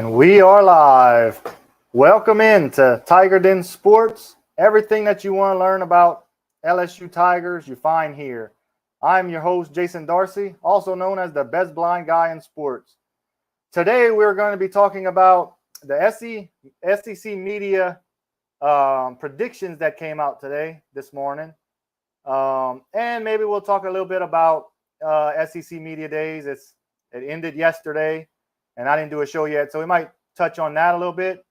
And we are live. Welcome into Tiger Den Sports. Everything that you want to learn about LSU Tigers, you find here. I'm your host, Jason Darcy, also known as the best blind guy in sports. Today, we're going to be talking about the SEC media predictions that came out this morning. And maybe we'll talk a little bit about SEC Media Days. It ended yesterday, and I didn't do a show yet, so we might touch on that a little bit.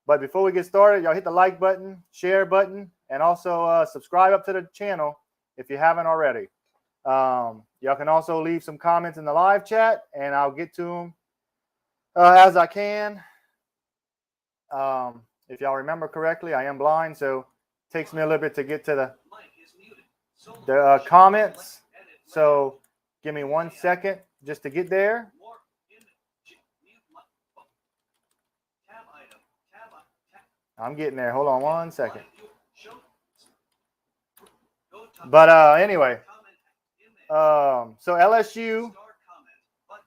But before we get started, y'all hit the like button, share button, and also subscribe up to the channel if you haven't already. Y'all can also leave some comments in the live chat, and I'll get to them as I can. If y'all remember correctly, I am blind, so it takes me a little bit to get to the comments. So give me 1 second just to get there. I'm getting there. Hold on 1 second. But anyway, so LSU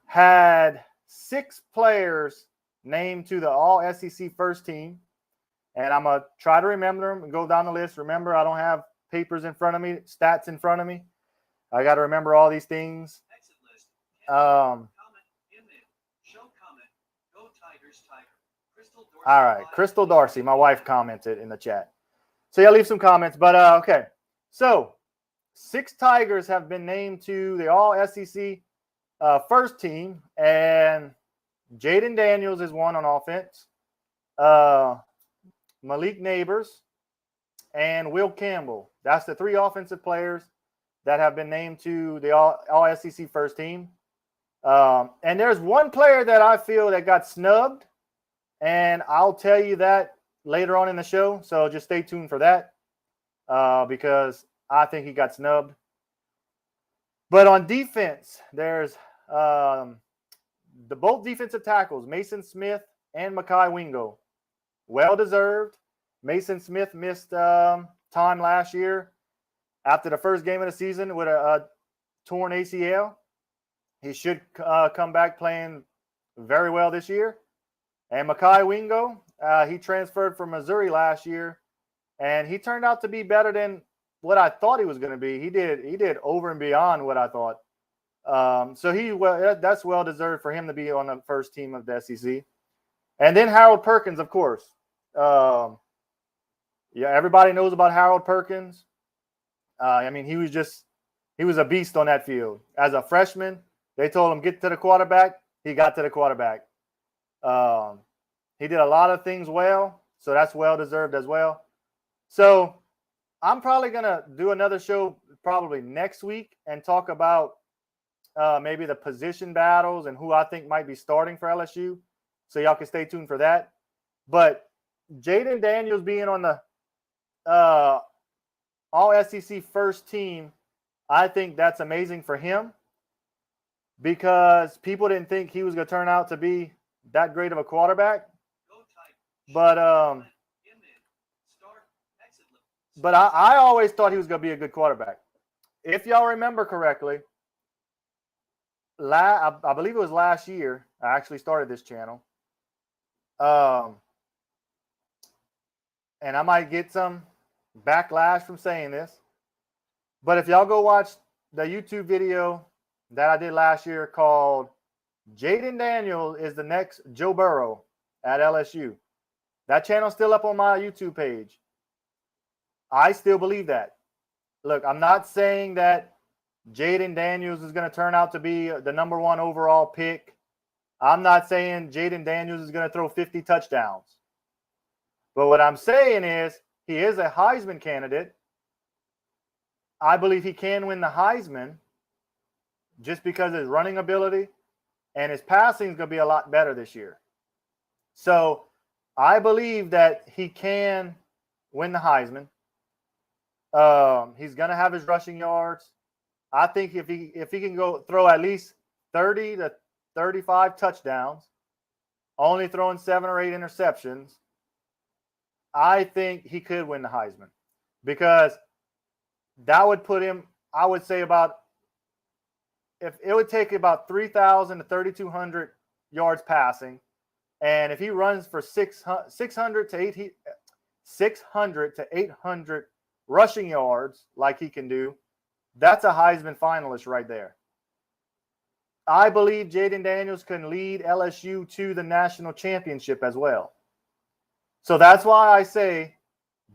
had 6 players named to the All-SEC first team. And I'm going to try to remember them and go down the list. Remember, I don't have papers in front of me, stats in front of me. I got to remember all these things. All right, Crystal Darcy, my wife, commented in the chat. So yeah, leave some comments. But okay, so 6 Tigers have been named to the All-SEC first team, and Jaden Daniels is one on offense. Malik Neighbors and Will Campbell. That's the 3 offensive players that have been named to the All-SEC first team. And there's one player that I feel that got snubbed, and I'll tell you that later on in the show. So just stay tuned for that because I think he got snubbed. But on defense, there's both defensive tackles, Mason Smith and Mekhi Wingo. Well-deserved. Mason Smith missed time last year after the first game of the season with a torn ACL. He should come back playing very well this year. And Mekhi Wingo, he transferred from Missouri last year, and he turned out to be better than what I thought he was going to be. He did over and beyond what I thought. So that's well-deserved for him to be on the first team of the SEC. And then Harold Perkins, of course. Everybody knows about Harold Perkins. I mean, he was a beast on that field. As a freshman, they told him, get to the quarterback. He got to the quarterback. He did a lot of things well, so that's well-deserved as well. So I'm probably going to do another show probably next week and talk about maybe the position battles and who I think might be starting for LSU. So y'all can stay tuned for that. But Jaden Daniels being on the All-SEC first team, I think that's amazing for him because people didn't think he was going to turn out to be that great of a quarterback. But I always thought he was going to be a good quarterback. If y'all remember correctly, I believe it was last year, I actually started this channel. And I might get some backlash from saying this. But if y'all go watch the YouTube video that I did last year called Jaden Daniels is the next Joe Burrow at LSU. That channel's still up on my YouTube page. I still believe that. Look, I'm not saying that Jaden Daniels is going to turn out to be the number 1 overall pick. I'm not saying Jaden Daniels is going to throw 50 touchdowns. But what I'm saying is he is a Heisman candidate. I believe he can win the Heisman just because of his running ability, and his passing is going to be a lot better this year. So I believe that he can win the Heisman. He's going to have his rushing yards. I think if he can go throw at least 30 to 35 touchdowns, only throwing 7 or 8 interceptions, I think he could win the Heisman because that would put him, I would say if it would take about 3,000 to 3,200 yards passing And if he runs for 600 to 800 rushing yards like he can do, that's a Heisman finalist right there. I believe Jayden Daniels can lead LSU to the national championship as well. So that's why I say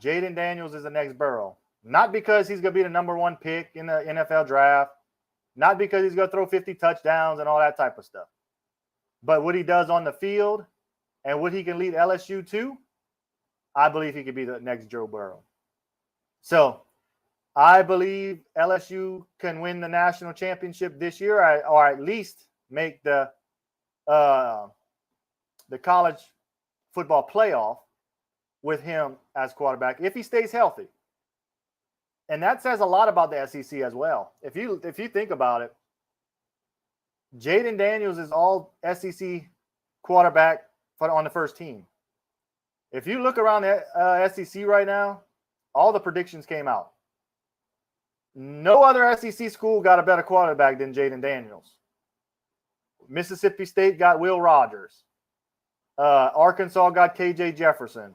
Jayden Daniels is the next Burrow. Not because he's going to be the number one pick in the NFL draft. Not because he's going to throw 50 touchdowns and all that type of stuff. But what he does on the field and what he can lead LSU to, I believe he could be the next Joe Burrow. So I believe LSU can win the national championship this year, or at least make the college football playoff with him as quarterback if he stays healthy. And that says a lot about the SEC as well. If you think about it, Jayden Daniels is all SEC quarterback on the first team. If you look around the SEC right now, all the predictions came out. No other SEC school got a better quarterback than Jayden Daniels. Mississippi State got Will Rogers. Arkansas got KJ Jefferson.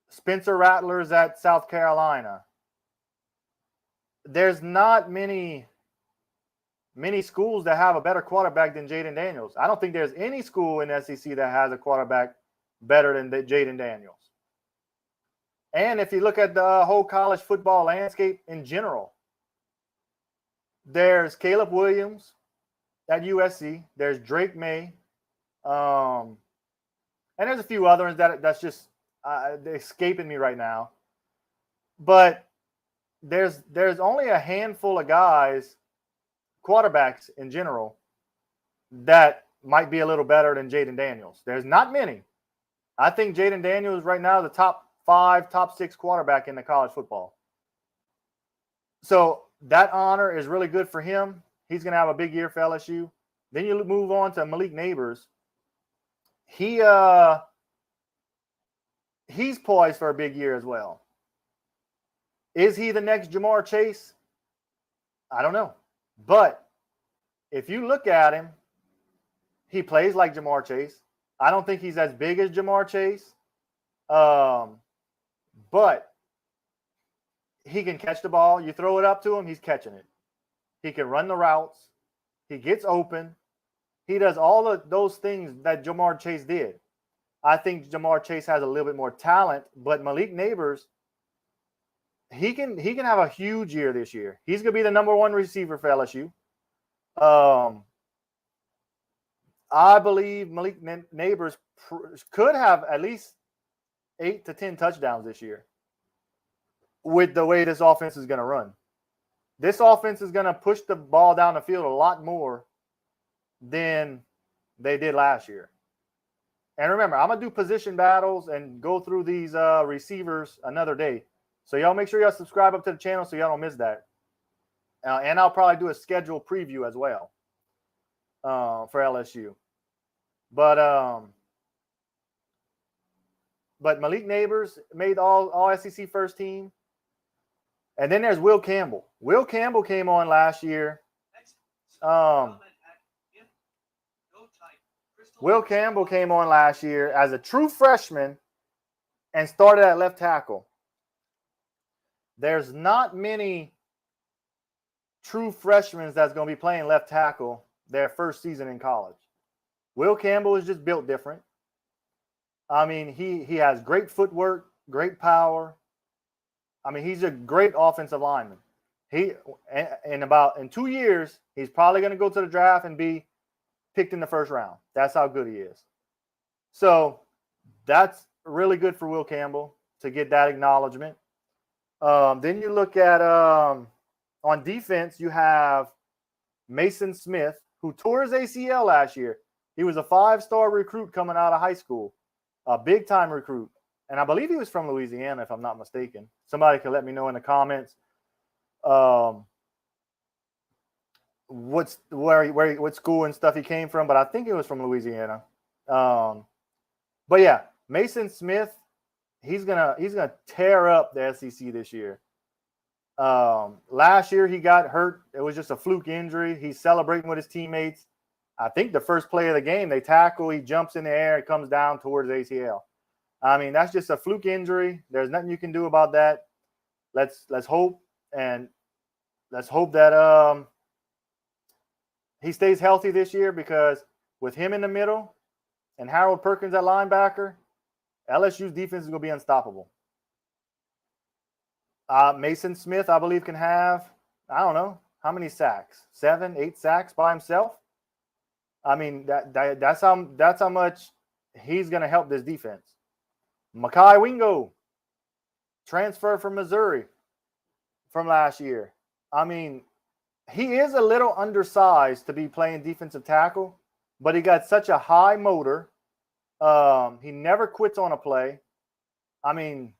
Spencer Rattler's at South Carolina. There's not many schools that have a better quarterback than Jayden Daniels. I don't think there's any school in the SEC that has a quarterback better than Jayden Daniels. And if you look at the whole college football landscape in general, there's Caleb Williams at USC. There's Drake May. And there's a few others that's just escaping me right now. But there's only a handful of guys, quarterbacks in general, that might be a little better than Jayden Daniels. There's not many. I think Jayden Daniels right now is the top 5, top 6 quarterback in the college football. So that honor is really good for him. He's going to have a big year for LSU. Then you move on to Malik Neighbors. He's poised for a big year as well. Is he the next Jamar Chase? I don't know. But if you look at him, he plays like Jamar Chase. I don't think he's as big as Jamar Chase. But he can catch the ball. You throw it up to him, he's catching it. He can run the routes. He gets open. He does all of those things that Jamar Chase did. I think Jamar Chase has a little bit more talent, but Malik Neighbors, he can have a huge year this year. He's going to be the number 1 receiver for LSU. I believe Malik Neighbors could have at least 8 to 10 touchdowns this year with the way this offense is going to run. This offense is going to push the ball down the field a lot more than they did last year. And remember, I'm going to do position battles and go through these receivers another day. So y'all make sure y'all subscribe up to the channel so y'all don't miss that. And I'll probably do a schedule preview as well for LSU. But Malik Neighbors made all SEC first team. And then there's Will Campbell. Will Campbell came on last year. Will Campbell came on last year as a true freshman and started at left tackle. There's not many true freshmen that's going to be playing left tackle their first season in college. Will Campbell is just built different. I mean, he has great footwork, great power. I mean, he's a great offensive lineman. In 2 years, he's probably going to go to the draft and be picked in the first round. That's how good he is. So that's really good for Will Campbell to get that acknowledgement. Then you look at on defense, you have Mason Smith, who tore his ACL last year. He was a 5-star recruit coming out of high school, a big-time recruit. And I believe he was from Louisiana, if I'm not mistaken. Somebody can let me know in the comments what school and stuff he came from, but I think it was from Louisiana. But yeah, Mason Smith, he's gonna tear up the SEC this year. Last year he got hurt. It was just a fluke injury. He's celebrating with his teammates. I think the first play of the game, they tackle, he jumps in the air, it comes down towards ACL. I mean, that's just a fluke injury. There's nothing you can do about that. Let's hope that he stays healthy this year, because with him in the middle and Harold Perkins at linebacker, LSU's defense is going to be unstoppable. Mason Smith, I believe, can have, I don't know, how many sacks? 7, 8 sacks by himself? I mean, that's how much he's going to help this defense. Mekhi Wingo, transfer from Missouri from last year. I mean, he is a little undersized to be playing defensive tackle, but he got such a high motor. He never quits on a play. I mean,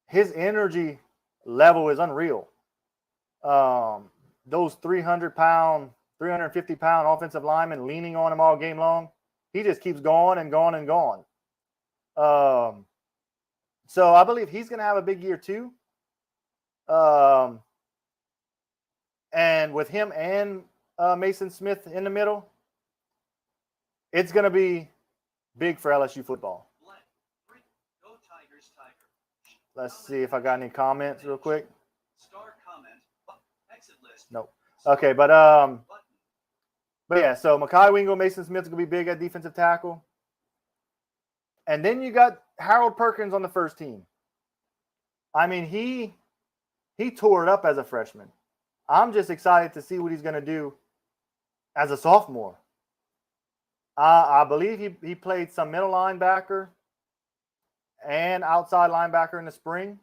his energy level is unreal. Those 300-pound, 350-pound offensive linemen leaning on him all game long, he just keeps going and going and going. So I believe he's going to have a big year too. And with him and Mason Smith in the middle, it's going to be big for LSU football. Let's see if I got any comments real quick. Nope. Okay, but yeah, so Mekhi Wingo, Mason Smith is going to be big at defensive tackle. And then you got Harold Perkins on the first team. I mean, he tore it up as a freshman. I'm just excited to see what he's going to do as a sophomore. I believe he played some middle linebacker and outside linebacker in the spring.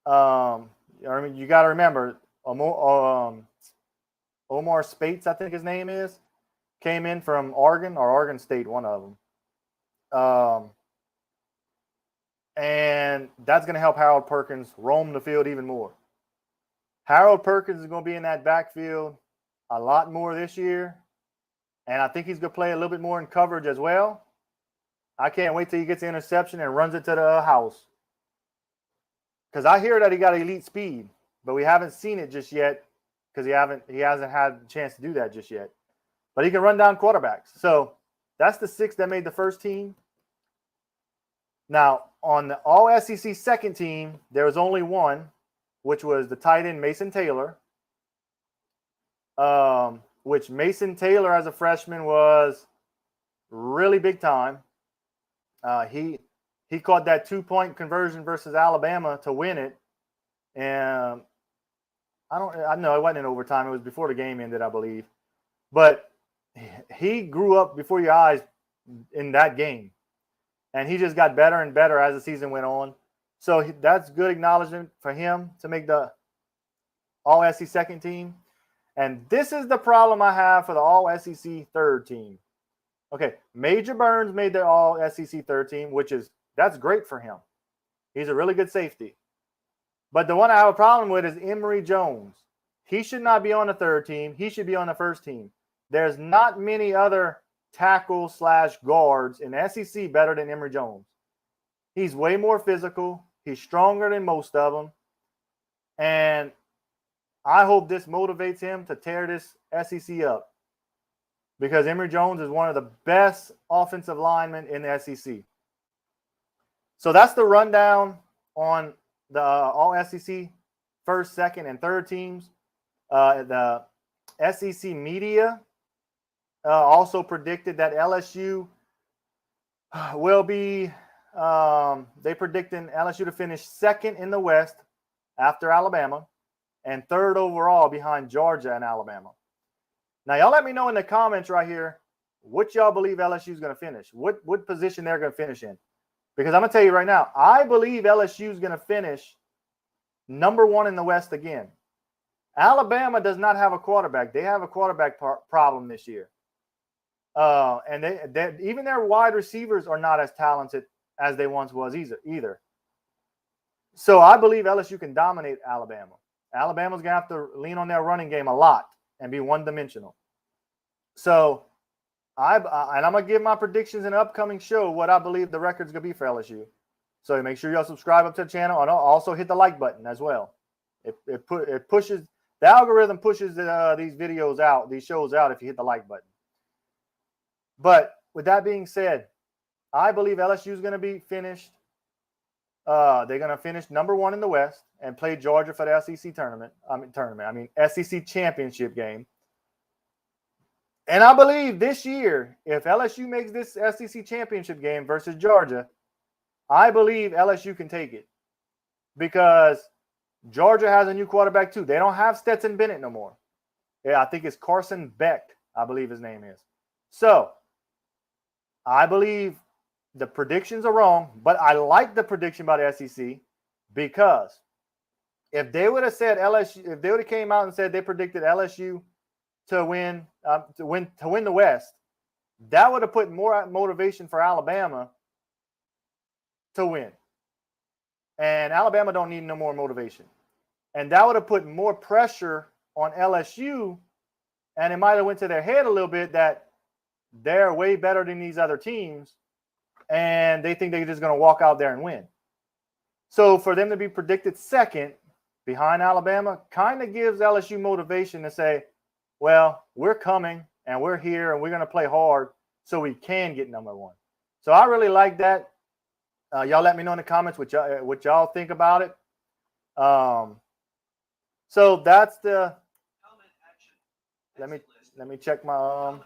I mean, you got to remember, Omar Spates, I think his name is, came in from Oregon or Oregon State, one of them. And that's going to help Harold Perkins roam the field even more. Harold Perkins is going to be in that backfield a lot more this year. And I think he's going to play a little bit more in coverage as well. I can't wait till he gets the interception and runs it to the house. Because I hear that he got elite speed, but we haven't seen it just yet, because he hasn't had a chance to do that just yet. But he can run down quarterbacks. So that's the 6 that made the first team. Now, on the All-SEC second team, there was only one, which was the tight end Mason Taylor. Which Mason Taylor as a freshman was really big time. He caught that 2-point conversion versus Alabama to win it. And I know it wasn't in overtime. It was before the game ended, I believe. But he grew up before your eyes in that game. And he just got better and better as the season went on. So that's good acknowledgement for him to make the All-SEC second team. And this is the problem I have for the All-SEC third team. Okay, Major Burns made the All-SEC third team, that's great for him. He's a really good safety. But the one I have a problem with is Emory Jones. He should not be on the third team. He should be on the first team. There's not many other tackle/guards in the SEC better than Emory Jones. He's way more physical. He's stronger than most of them. And I hope this motivates him to tear this SEC up, because Emory Jones is one of the best offensive linemen in the SEC. So that's the rundown on the All-SEC first, second, and third teams. The SEC media also predicted that LSU will be they predicting LSU to finish second in the West after Alabama and third overall behind Georgia and Alabama. Now, y'all let me know in the comments right here what y'all believe LSU is going to finish, what position they're going to finish in. Because I'm going to tell you right now, I believe LSU is going to finish number 1 in the West again. Alabama does not have a quarterback. They have a quarterback problem this year. And they even their wide receivers are not as talented as they once was either. So I believe LSU can dominate Alabama. Alabama's going to have to lean on their running game a lot and be one-dimensional. So I'm going to give my predictions in an upcoming show what I believe the record's going to be for LSU. So make sure y'all subscribe up to the channel and also hit the like button as well. It pushes, the algorithm pushes these videos out, these shows out if you hit the like button. But with that being said, I believe LSU is going to be finished. They're going to finish number 1 in the West and play Georgia for the SEC tournament. SEC championship game. And I believe this year, if LSU makes this SEC championship game versus Georgia, I believe LSU can take it because Georgia has a new quarterback too. They don't have Stetson Bennett no more. Yeah, I think it's Carson Beck, I believe his name is. So I believe the predictions are wrong, but I like the prediction by the SEC because if they would have said LSU, if they would have came out and said they predicted LSU to win the West, that would have put more motivation for Alabama to win. And Alabama don't need no more motivation. And that would have put more pressure on LSU, and it might have went to their head a little bit that they're way better than these other teams, and they think they're just going to walk out there and win. So for them to be predicted second behind Alabama kind of gives LSU motivation to say, well, we're coming, and we're here, and we're going to play hard so we can get number 1. So I really like that. Y'all let me know in the comments what y'all think about it. So that's the let me check my all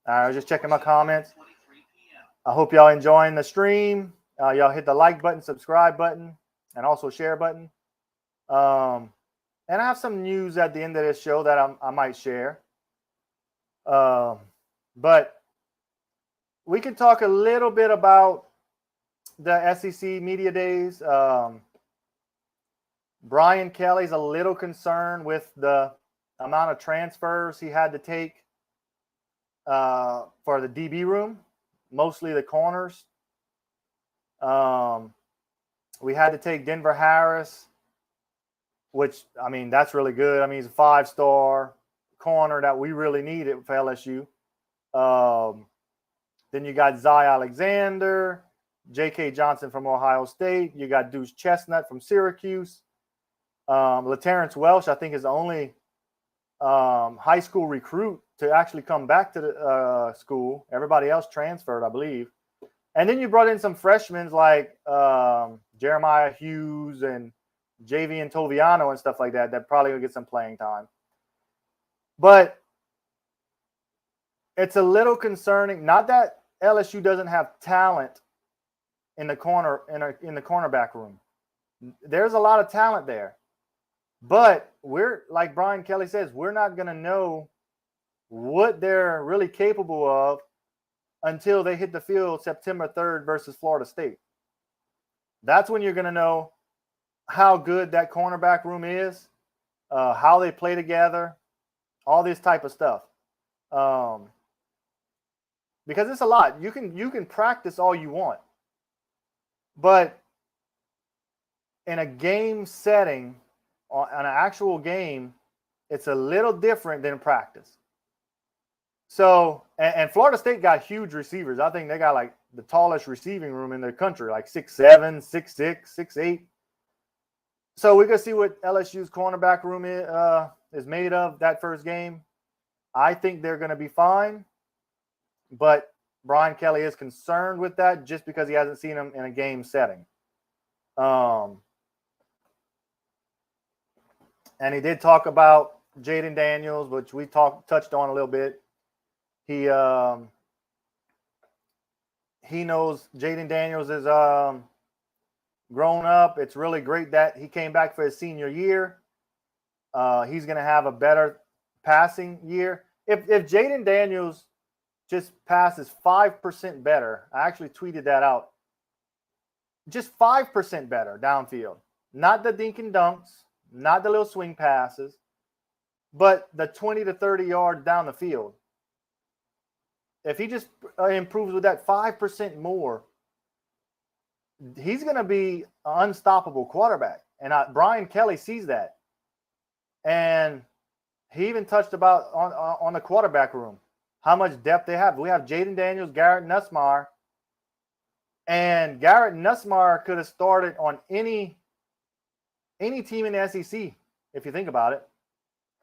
right, I was just checking my comments. I hope y'all enjoying the stream. Y'all hit the like button, subscribe button, and also share button. And I have some news at the end of this show that I might share. But we can talk a little bit about the SEC Media Days. Brian Kelly's a little concerned with the amount of transfers he had to take for the DB room, mostly the corners. We had to take Denver Harris, which, I mean, that's really good. I mean, he's a 5-star corner that we really needed for LSU. Then you got Zy Alexander, J.K. Johnson from Ohio State. You got Deuce Chestnut from Syracuse. LaTerrence Welsh, I think, is the only high school recruit to actually come back to the school. Everybody else transferred, I believe. And then you brought in some freshmen like Jeremiah Hughes and Javian Toviano and stuff like that probably will get some playing time. But it's a little concerning. Not that LSU doesn't have talent in the cornerback room. There's a lot of talent there. But we're, like Brian Kelly says, we're not going to know what they're really capable of until they hit the field September 3rd versus Florida State. That's when you're going to know how good that cornerback room is, how they play together, all this type of stuff. Because it's a lot. You can practice all you want. But in a game setting, on an actual game, it's a little different than practice. So, and Florida State got huge receivers. I think they got like the tallest receiving room in the country, like 6'7", 6'6", 6'8". So we're going to see what LSU's cornerback room is made of that first game. I think they're going to be fine. But Brian Kelly is concerned with that just because he hasn't seen them in a game setting. And he did talk about Jaden Daniels, which we touched on a little bit. He knows Jaden Daniels is grown up. It's really great that he came back for his senior year. He's going to have a better passing year. If Jaden Daniels just passes 5% better, I actually tweeted that out. Just 5% better downfield. Not the dink and dunks, not the little swing passes, but the 20 to 30 yards down the field. If he just improves with that 5% more, he's going to be an unstoppable quarterback. And Brian Kelly sees that. And he even touched about on the quarterback room, how much depth they have. We have Jaden Daniels, Garrett Nussmeier. And Garrett Nussmeier could have started on any team in the SEC, if you think about it.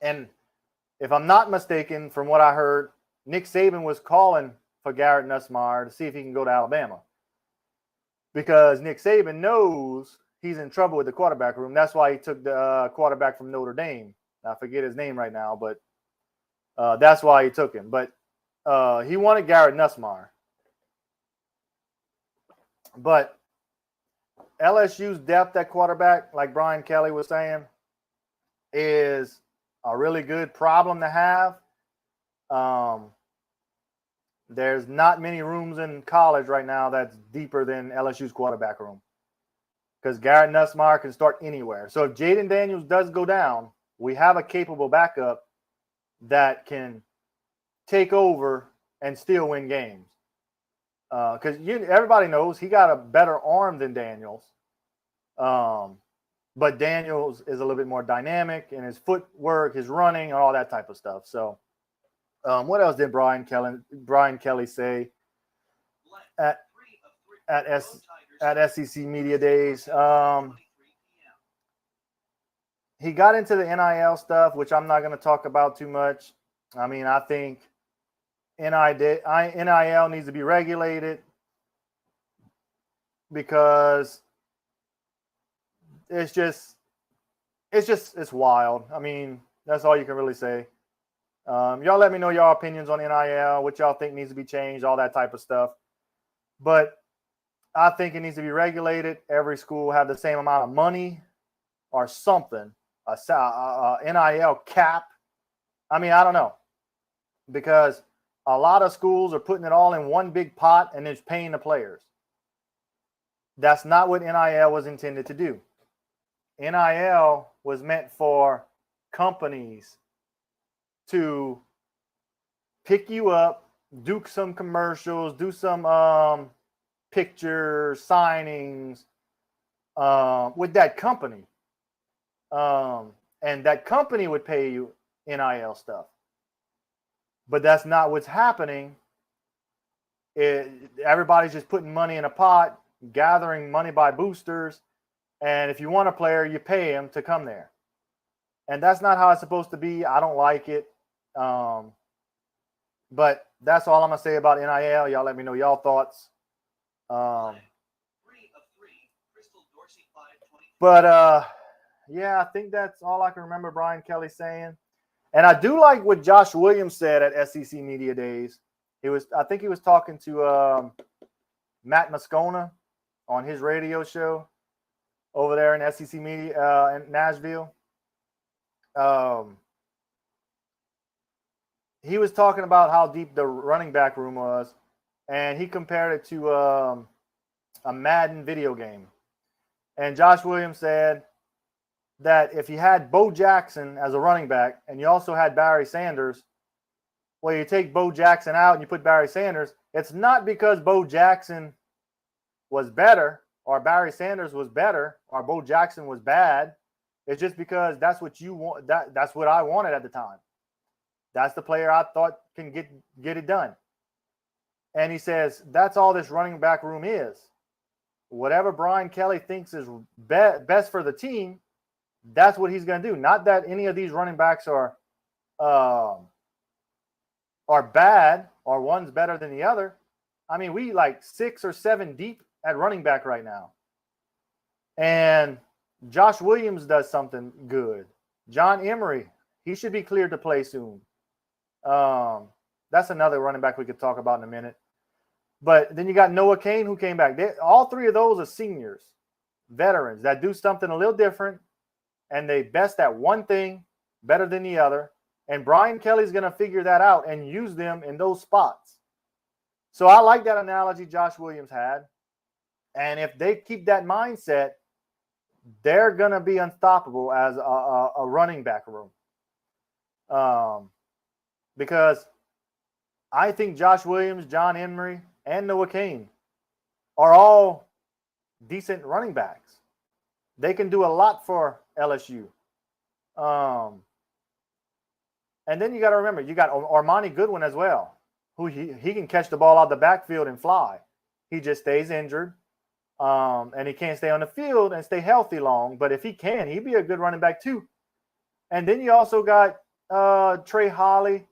And if I'm not mistaken, from what I heard, Nick Saban was calling for Garrett Nussmeier to see if he can go to Alabama, because Nick Saban knows he's in trouble with the quarterback room. That's why he took the quarterback from Notre Dame. I forget his name right now, but that's why he took him. But he wanted Garrett Nussmeier. But LSU's depth at quarterback, like Brian Kelly was saying, is a really good problem to have. There's not many rooms in college right now that's deeper than LSU's quarterback room, because Garrett Nussmeier can start anywhere. So if Jaden Daniels does go down, we have a capable backup that can take over and still win games. Because everybody knows he got a better arm than Daniels. But Daniels is a little bit more dynamic in his footwork, his running, and all that type of stuff. So what else did Brian Kelly say at SEC Media Days? He got into the NIL stuff, which I'm not going to talk about too much. I mean, I think NIL needs to be regulated, because it's wild. I mean, that's all you can really say. Y'all let me know your opinions on NIL, what y'all think needs to be changed, all that type of stuff. But I think it needs to be regulated. Every school have the same amount of money or something, a NIL cap. I mean, I don't know, because a lot of schools are putting it all in one big pot and it's paying the players. That's not what NIL was intended to do. NIL was meant for companies to pick you up, do some commercials, do some pictures, signings with that company. And that company would pay you NIL stuff. But that's not what's happening. Everybody's just putting money in a pot, gathering money by boosters. And if you want a player, you pay him to come there. And that's not how it's supposed to be. I don't like it. But that's all I'm going to say about NIL. Y'all let me know y'all thoughts. Yeah, I think that's all I can remember Brian Kelly saying. And I do like what Josh Williams said at SEC Media Days. I think he was talking to Matt Moscona on his radio show over there in SEC Media in Nashville. He was talking about how deep the running back room was, and he compared it to a Madden video game. And Josh Williams said that if you had Bo Jackson as a running back and you also had Barry Sanders, well, you take Bo Jackson out and you put Barry Sanders, it's not because Bo Jackson was better or Barry Sanders was better or Bo Jackson was bad. It's just because that's what you want. That's what I wanted at the time. That's the player I thought can get it done. And he says that's all this running back room is. Whatever Brian Kelly thinks is best for the team, that's what he's going to do. Not that any of these running backs are bad or one's better than the other. I mean, we like 6 or 7 deep at running back right now. And Josh Williams does something good. John Emery, he should be cleared to play soon. That's another running back we could talk about in a minute. But then you got Noah Cain, who came back. All 3 of those are seniors, veterans that do something a little different, and they best at one thing better than the other. And Brian Kelly's going to figure that out and use them in those spots. So I like that analogy Josh Williams had. And if they keep that mindset, they're going to be unstoppable as a running back room. Because I think Josh Williams, John Emery, and Noah Cain are all decent running backs. They can do a lot for LSU. And then you got to remember, you got Armani Goodwin as well, who he can catch the ball out the backfield and fly. He just stays injured. And he can't stay on the field and stay healthy long. But if he can, he'd be a good running back too. And then you also got Trey Holly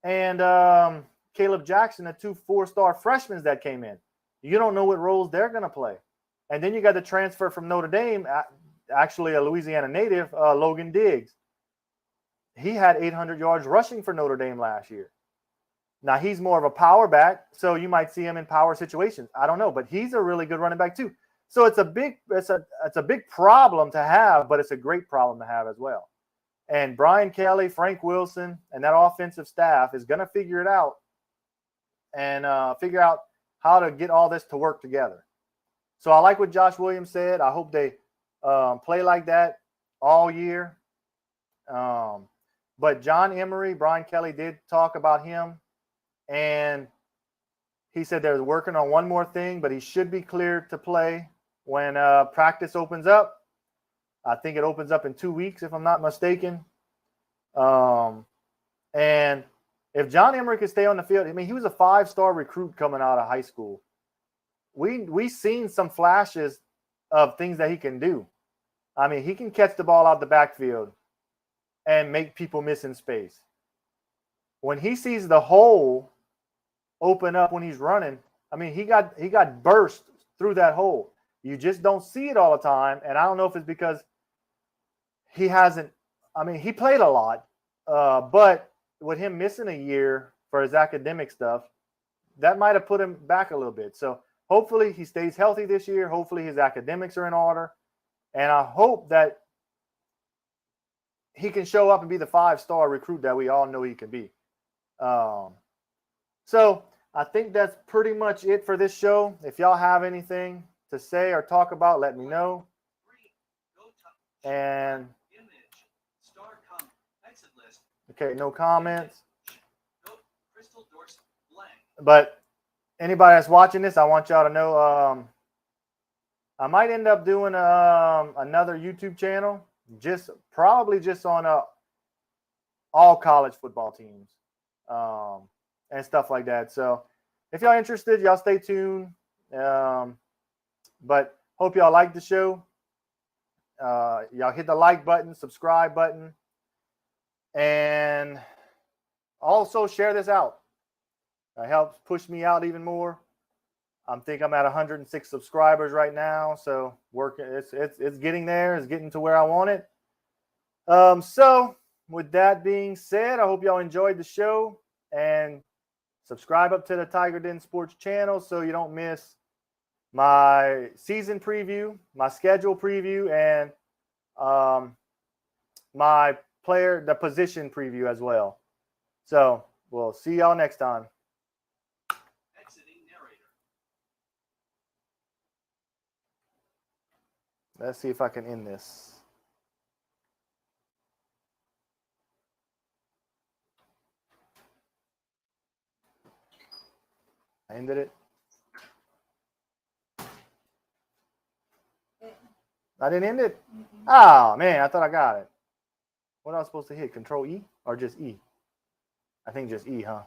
and Caleb Jackson, the 2 4-star freshmen that came in. You don't know what roles they're going to play. And then you got the transfer from Notre Dame, actually a Louisiana native, Logan Diggs. He had 800 yards rushing for Notre Dame last year. Now, he's more of a power back, so you might see him in power situations. I don't know, but he's a really good running back too. So it's a big problem to have, but it's a great problem to have as well. And Brian Kelly, Frank Wilson, and that offensive staff is going to figure it out and figure out how to get all this to work together. So I like what Josh Williams said. I hope they play like that all year. But John Emery, Brian Kelly did talk about him. And he said they're working on one more thing, but he should be cleared to play when practice opens up. I think it opens up in 2 weeks, if I'm not mistaken. And if John Emery could stay on the field, I mean, he was a 5-star recruit coming out of high school. We've seen some flashes of things that he can do. I mean, he can catch the ball out the backfield and make people miss in space. When he sees the hole open up when he's running, I mean, he got burst through that hole. You just don't see it all the time, and I don't know if it's because he hasn't. I mean, he played a lot, but with him missing a year for his academic stuff, that might have put him back a little bit. So hopefully he stays healthy this year. Hopefully his academics are in order, and I hope that he can show up and be the 5-star recruit that we all know he can be. So I think that's pretty much it for this show. If y'all have anything to say or talk about, let me know. And okay, no comments. But anybody that's watching this, I want y'all to know I might end up doing another YouTube channel, probably just on all college football teams and stuff like that. So if y'all interested, y'all stay tuned. But hope y'all like the show. Y'all hit the like button, subscribe button, and also share this out. It helps push me out even more. I think I'm at 106 subscribers right now, so working. It's getting there. It's getting to where I want it. So with that being said, I hope y'all enjoyed the show, and subscribe up to the Tiger Den Sports channel so you don't miss my season preview, my schedule preview, and the position preview as well. So we'll see y'all next time. Let's see if I can end this. I ended it. I didn't end it? Oh, man, I thought I got it. What am I supposed to hit? Control E or just E? I think just E, huh?